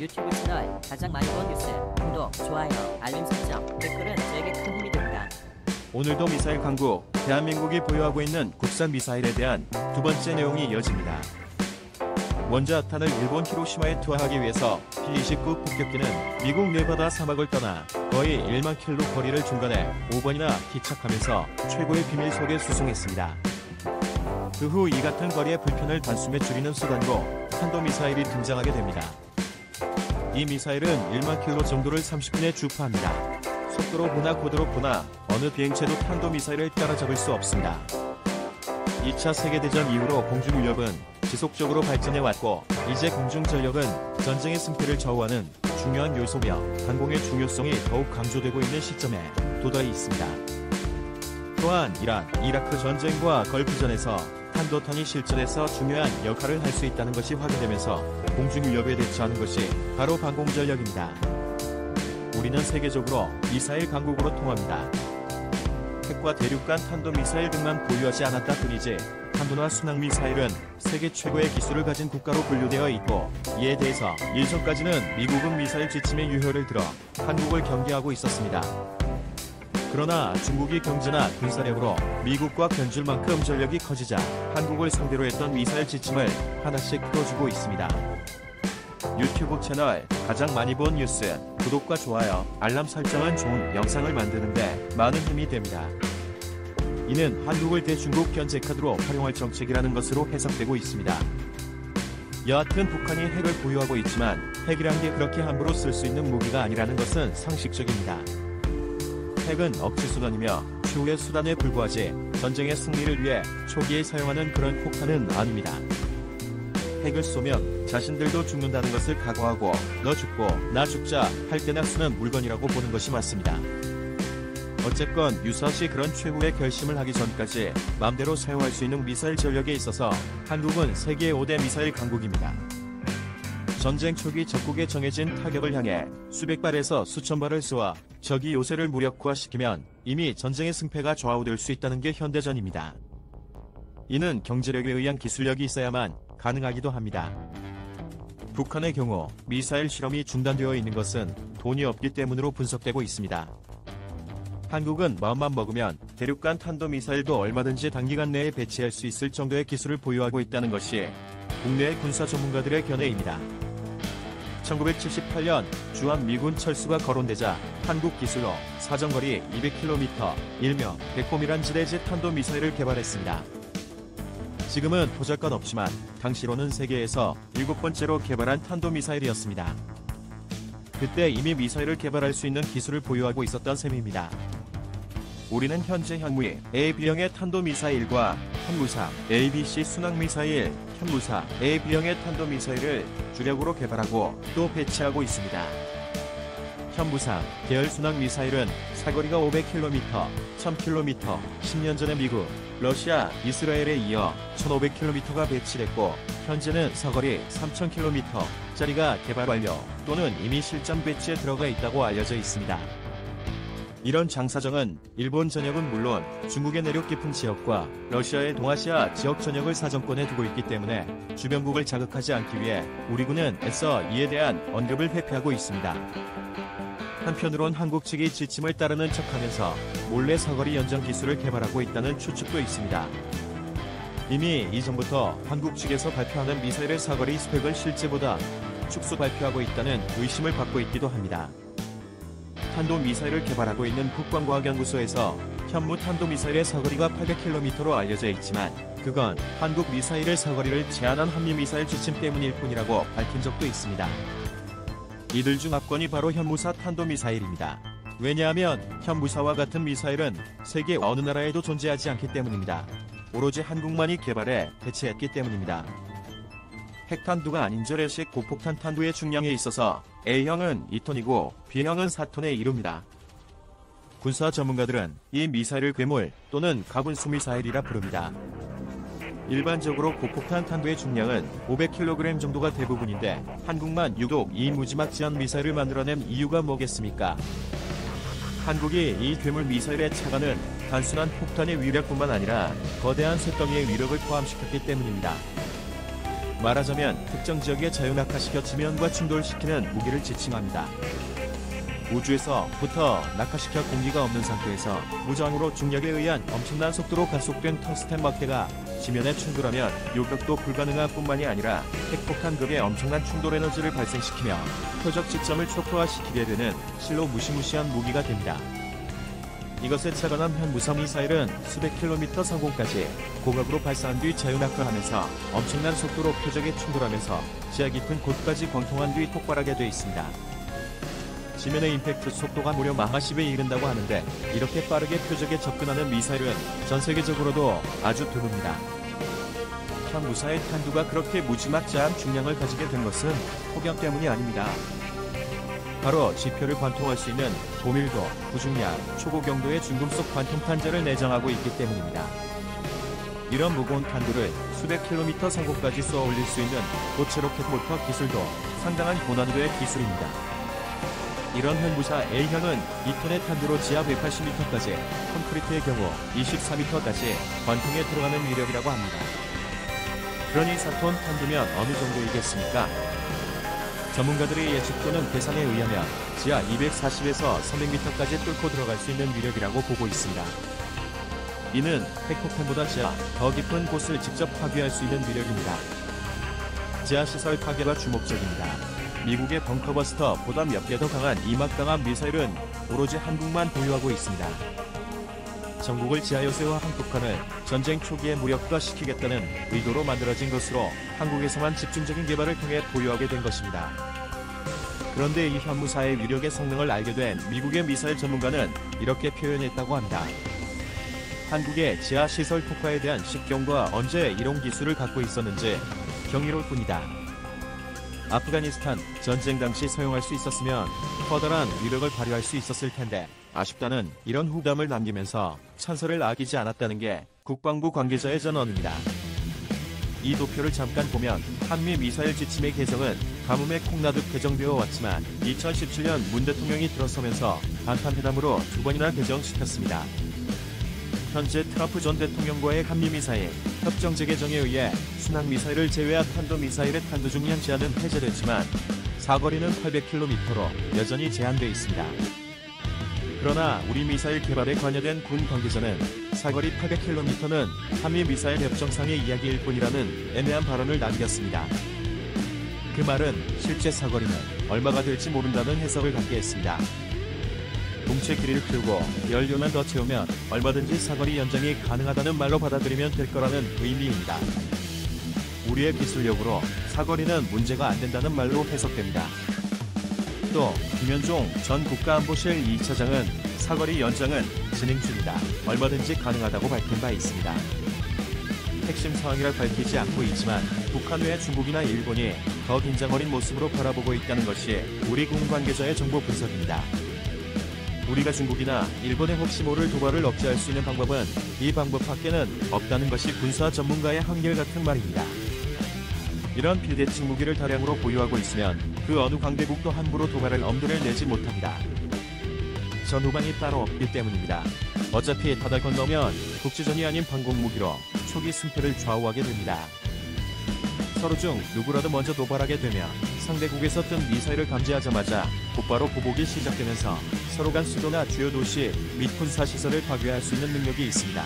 유튜브 채널 가장 많이 본 뉴스 구독, 좋아요, 알림 설정, 댓글은 저에게 큰 힘이 됩니다. 오늘도 미사일 강국, 대한민국이 보유하고 있는 국산 미사일에 대한 두 번째 내용이 이어집니다. 원자탄을 일본 히로시마에 투하하기 위해서 P-29 폭격기는 미국 네바다 사막을 떠나 거의 1만 킬로 거리를 중간에 5번이나 기착하면서 최고의 비밀 속에 수송했습니다. 그 후 이 같은 거리의 불편을 단숨에 줄이는 수단으로 탄도미사일이 등장하게 됩니다. 이 미사일은 1만 킬로 정도를 30분에 주파합니다. 속도로 보나 고도로 보나 어느 비행체도 탄도미사일을 따라잡을 수 없습니다. 2차 세계대전 이후로 공중위협은 지속적으로 발전해왔고 이제 공중전력은 전쟁의 승패를 좌우하는 중요한 요소며 항공의 중요성이 더욱 강조되고 있는 시점에 도달해 있습니다. 또한 이란, 이라크 전쟁과 걸프전에서 탄도탄이 실전에서 중요한 역할을 할 수 있다는 것이 확인되면서 공중위협에 대처하는 것이 바로 방공전력입니다. 우리는 세계적으로 미사일 강국으로 통합니다. 핵과 대륙간 탄도미사일 등만 보유하지 않았다 뿐이지 탄도나 순항미사일은 세계 최고의 기술을 가진 국가로 분류되어 있고 이에 대해서 일전까지는 미국은 미사일 지침의 유효를 들어 한국을 경계하고 있었습니다. 그러나 중국이 경제나 군사력으로 미국과 견줄 만큼 전력이 커지자 한국을 상대로 했던 미사일 지침을 하나씩 풀어주고 있습니다. 유튜브 채널 가장 많이 본 뉴스 구독과 좋아요, 알람 설정은 좋은 영상을 만드는데 많은 힘이 됩니다. 이는 한국을 대중국 견제 카드로 활용할 정책이라는 것으로 해석되고 있습니다. 여하튼 북한이 핵을 보유하고 있지만 핵이란 게 그렇게 함부로 쓸 수 있는 무기가 아니라는 것은 상식적입니다. 핵은 억지수단이며 최후의 수단에 불과하지 전쟁의 승리를 위해 초기에 사용하는 그런 폭탄은 아닙니다. 핵을 쏘면 자신들도 죽는다는 것을 각오하고 너 죽고 나 죽자 할 때나 쓰는 물건이라고 보는 것이 맞습니다. 어쨌건 유사시 그런 최후의 결심을 하기 전까지 마음대로 사용할 수 있는 미사일 전력에 있어서 한국은 세계 5대 미사일 강국입니다. 전쟁 초기 적국에 정해진 타격을 향해 수백 발에서 수천 발을 쏘아 적이 요새를 무력화시키면 이미 전쟁의 승패가 좌우될 수 있다는 게 현대전입니다. 이는 경제력에 의한 기술력이 있어야만 가능하기도 합니다. 북한의 경우 미사일 실험이 중단되어 있는 것은 돈이 없기 때문으로 분석되고 있습니다. 한국은 마음만 먹으면 대륙간 탄도미사일도 얼마든지 단기간 내에 배치할 수 있을 정도의 기술을 보유하고 있다는 것이 국내의 군사 전문가들의 견해입니다. 1978년 주한미군 철수가 거론되자 한국 기술로 사정거리 200km, 일명 백홈이란 지대지 탄도미사일을 개발했습니다. 지금은 보잘것없지만 당시로는 세계에서 7번째로 개발한 탄도미사일이었습니다. 그때 이미 미사일을 개발할 수 있는 기술을 보유하고 있었던 셈입니다. 우리는 현재 현무이 A-B형의 탄도미사일과 현무사 ABC 순항미사일, 현무사 A-B형의 탄도미사일을 주력으로 개발하고 또 배치하고 있습니다. 현무사 계열 순항미사일은 사거리가 500km, 1000km, 10년 전에 미국, 러시아, 이스라엘에 이어 1500km가 배치됐고 현재는 사거리 3000km짜리가 개발 완료 또는 이미 실전 배치에 들어가 있다고 알려져 있습니다. 이런 장사정은 일본 전역은 물론 중국의 내륙 깊은 지역과 러시아의 동아시아 지역 전역을 사정권에 두고 있기 때문에 주변국을 자극하지 않기 위해 우리 군은 애써 이에 대한 언급을 회피하고 있습니다. 한편으론 한국 측이 지침을 따르는 척하면서 몰래 사거리 연장 기술을 개발하고 있다는 추측도 있습니다. 이미 이전부터 한국 측에서 발표하는 미사일의 사거리 스펙을 실제보다 축소 발표하고 있다는 의심을 받고 있기도 합니다. 탄도미사일을 개발하고 있는 국방과학연구소에서 현무 탄도미사일의 사거리가 800km로 알려져 있지만 그건 한국 미사일의 사거리를 제한한 한미미사일 지침 때문일 뿐이라고 밝힌 적도 있습니다. 이들 중 압권이 바로 현무사 탄도미사일입니다. 왜냐하면 현무사와 같은 미사일은 세계 어느 나라에도 존재하지 않기 때문입니다. 오로지 한국만이 개발해 배치했기 때문입니다. 핵탄두가 아닌 저래식 고폭탄 탄두의 중량에 있어서 A형은 2톤이고 B형은 4톤에 이릅니다. 군사 전문가들은 이 미사일을 괴물 또는 가군수 미사일이라 부릅니다. 일반적으로 고폭탄 탄두의 중량은 500kg 정도가 대부분인데 한국만 유독 이 무지막지한 미사일을 만들어낸 이유가 뭐겠습니까? 한국이 이 괴물 미사일에 착안은 단순한 폭탄의 위력뿐만 아니라 거대한 쇳덩이의 위력을 포함시켰기 때문입니다. 말하자면 특정 지역에 자유낙하시켜 지면과 충돌시키는 무기를 지칭합니다. 우주에서부터 낙하시켜 공기가 없는 상태에서 무저항으로 중력에 의한 엄청난 속도로 가속된 텅스텐 막대가 지면에 충돌하면 요격도 불가능할 뿐만이 아니라 핵폭탄급의 엄청난 충돌 에너지를 발생시키며 표적 지점을 초토화시키게 되는 실로 무시무시한 무기가 됩니다. 이것에 착안한 현무사 미사일은 수백 킬로미터 상공까지 고각으로 발사한 뒤 자유낙하하면서 엄청난 속도로 표적에 충돌하면서 지하 깊은 곳까지 관통한 뒤 폭발하게 돼 있습니다. 지면의 임팩트 속도가 무려 마하 10에 이른다고 하는데 이렇게 빠르게 표적에 접근하는 미사일은 전 세계적으로도 아주 드뭅니다. 현무사의 탄두가 그렇게 무지막지한 중량을 가지게 된 것은 폭격 때문이 아닙니다. 바로 지표를 관통할 수 있는 고밀도, 구중량, 초고경도의 중금속 관통탄자를 내장하고 있기 때문입니다. 이런 무거운 탄두를 수백 킬로미터 상공까지 쏘아 올릴 수 있는 고체 로켓 모터 기술도 상당한 고난이도의 기술입니다. 이런 현무사 A형은 2톤의 탄두로 지하 180m까지, 콘크리트의 경우 24m까지 관통에 들어가는 위력이라고 합니다. 그러니 4톤 탄두면 어느 정도이겠습니까? 전문가들의 예측 또는 계산에 의하면 지하 240에서 300m까지 뚫고 들어갈 수 있는 위력이라고 보고 있습니다. 이는 핵폭탄보다 지하 더 깊은 곳을 직접 파괴할 수 있는 위력입니다. 지하 시설 파괴가 주목적입니다. 미국의 벙커버스터보다 몇 배 더 강한 이막강한 미사일은 오로지 한국만 보유하고 있습니다. 전국을 지하 요새화 한폭탄을 전쟁 초기에 무력화시키겠다는 의도로 만들어진 것으로 한국에서만 집중적인 개발을 통해 보유하게 된 것입니다. 그런데 이 현무사의 위력의 성능을 알게 된 미국의 미사일 전문가는 이렇게 표현했다고 합니다. 한국의 지하 시설 폭파에 대한 식견과 언제 이런 기술을 갖고 있었는지 경이로울 뿐이다. 아프가니스탄 전쟁 당시 사용할 수 있었으면 커다란 위력을 발휘할 수 있었을 텐데 아쉽다는 이런 후감을 남기면서 찬사를 아끼지 않았다는 게 국방부 관계자의 전언입니다. 이 도표를 잠깐 보면 한미 미사일 지침의 개정은 가뭄에 콩나듯 개정되어 왔지만 2017년 문 대통령이 들어서면서 방탄회담으로 2번이나 개정시켰습니다. 현재 트럼프 전 대통령과의 한미미사일 협정 재개정에 의해 순항미사일을 제외한 탄도미사일의 탄두 중량 제한은 해제됐지만 사거리는 800km로 여전히 제한돼 있습니다. 그러나 우리 미사일 개발에 관여된 군 관계자는 사거리 800km는 한미미사일 협정상의 이야기일 뿐이라는 애매한 발언을 남겼습니다. 그 말은 실제 사거리는 얼마가 될지 모른다는 해석을 갖게 했습니다. 동체 길이를 키우고 연료만 더 채우면 얼마든지 사거리 연장이 가능하다는 말로 받아들이면 될 거라는 의미입니다. 우리의 기술력으로 사거리는 문제가 안 된다는 말로 해석됩니다. 또 김현종 전 국가안보실 2차장은 사거리 연장은 진행 중이다, 얼마든지 가능하다고 밝힌 바 있습니다. 핵심 상황이라 밝히지 않고 있지만 북한 외 중국이나 일본이 더 긴장 어린 모습으로 바라보고 있다는 것이 우리 군 관계자의 정보 분석입니다. 우리가 중국이나 일본의 혹시 모를 도발을 억제할 수 있는 방법은 이 방법 밖에는 없다는 것이 군사 전문가의 한결같은 말입니다. 이런 비대칭 무기를 다량으로 보유하고 있으면 그 어느 강대국도 함부로 도발할 엄두를 내지 못합니다. 전후방이 따로 없기 때문입니다. 어차피 바다 건너면 국지전이 아닌 방공무기로 초기 승패를 좌우하게 됩니다. 서로 중 누구라도 먼저 도발하게 되면 상대국에서 뜬 미사일을 감지하자마자 곧바로 보복이 시작되면서 서로 간 수도나 주요 도시 및 군사시설을 파괴할 수 있는 능력이 있습니다.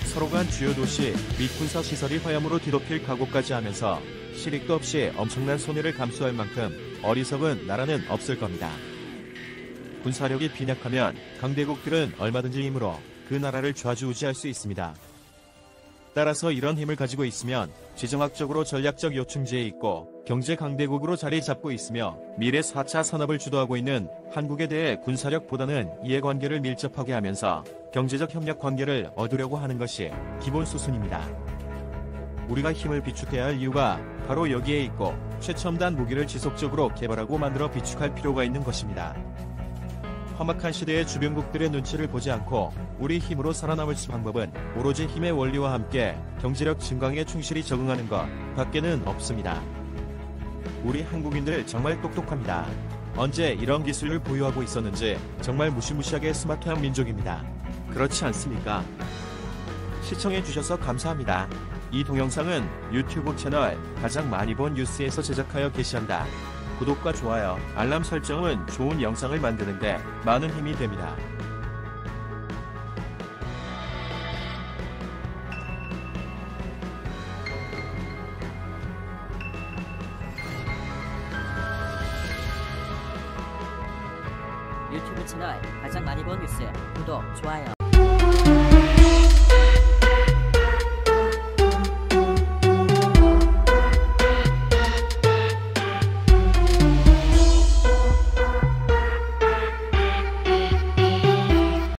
서로 간 주요 도시 및 군사시설이 화염으로 뒤덮일 각오까지 하면서 실익도 없이 엄청난 손해를 감수할 만큼 어리석은 나라는 없을 겁니다. 군사력이 빈약하면 강대국들은 얼마든지 힘으로 그 나라를 좌지우지할 수 있습니다. 따라서 이런 힘을 가지고 있으면 지정학적으로 전략적 요충지에 있고 경제 강대국으로 자리 잡고 있으며 미래 4차 산업을 주도하고 있는 한국에 대해 군사력보다는 이해관계를 밀접하게 하면서 경제적 협력 관계를 얻으려고 하는 것이 기본 수순입니다. 우리가 힘을 비축해야 할 이유가 바로 여기에 있고 최첨단 무기를 지속적으로 개발하고 만들어 비축할 필요가 있는 것입니다. 험악한 시대의 주변국들의 눈치를 보지 않고 우리 힘으로 살아남을 수 방법은 오로지 힘의 원리와 함께 경제력 증강에 충실히 적응하는 것 밖에는 없습니다. 우리 한국인들 정말 똑똑합니다. 언제 이런 기술을 보유하고 있었는지 정말 무시무시하게 스마트한 민족입니다. 그렇지 않습니까? 시청해주셔서 감사합니다. 이 동영상은 유튜브 채널 가장 많이 본 뉴스에서 제작하여 게시한다. 구독과 좋아요, 알람 설정은 좋은 영상을 만드는데 많은 힘이 됩니다. 유튜브 채널 가장 많이 본 뉴스 구독, 좋아요.